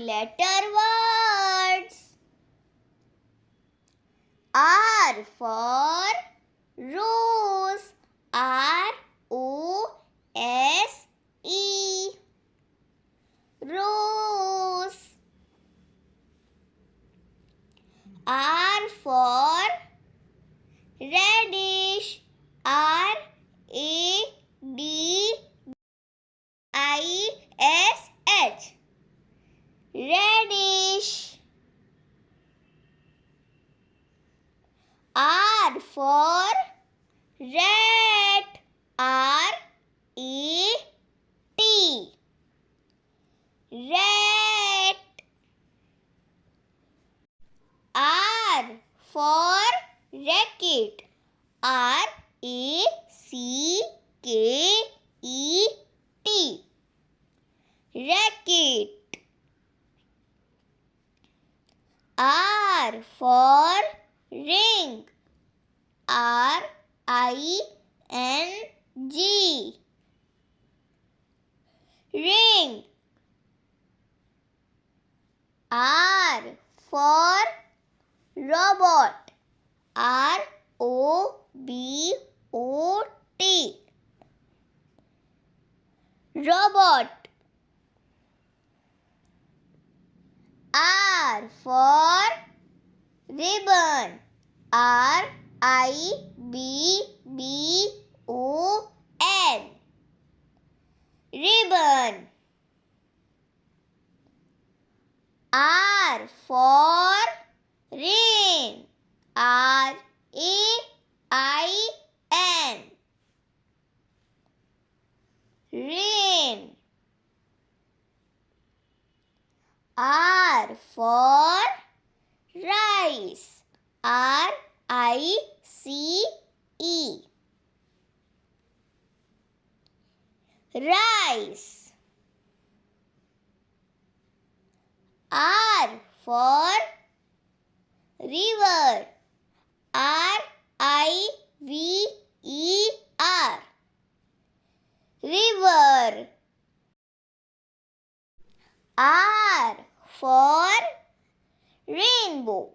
4-letter words. R for rose. R-O-S-E. Rose. R for radish. R-A-D-I-S-H. Radish. R for rat. R-A-T. Rat. R for racket. R-A-C-K-E-T. Racket. R for ring. R-I-N-G. Ring. R for robot. R-O-B-O-T. Robot. R for ribbon. R-I-B-B-O-N. Ribbon. R for rain. R-A-I-N. Rain. R for rice. R-I-C-E. Rice. R for river. R-I-V-E-R. River. R for rainbow.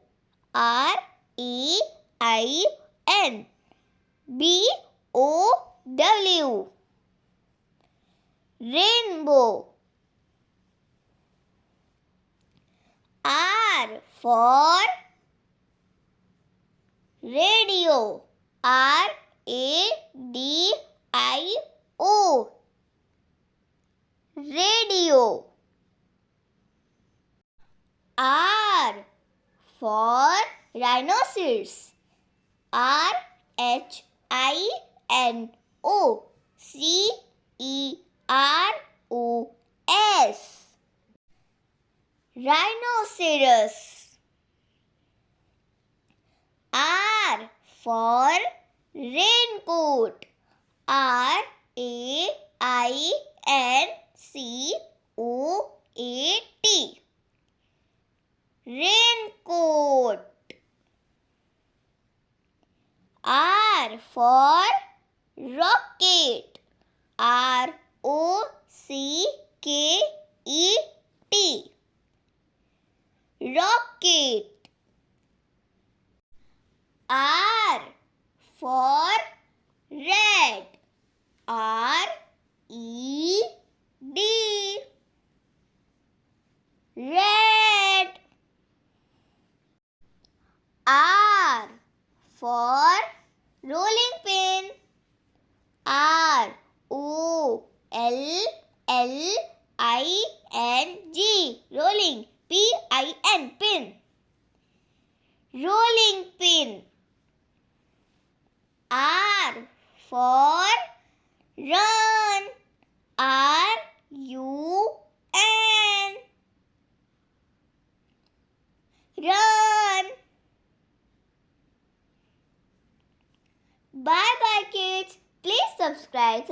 R-A-I-N-B-O-W. Rainbow. R for radio. R-A-D-I-O. Radio. R for rhinoceros. R-H-I-N-O-C-E-R-O-S. Rhinoceros. R for raincoat. R-A-I-N-C-O-A-T. Raincoat. R for rocket. R-O-C-K-E-T. Rocket. R for red. R-E-D. Red. R for rolling pin. R-O-L-L-I-N-G. Rolling. P-I-N. Pin. Rolling pin. R for run. R-U-N. Run. Bye bye kids. Please subscribe.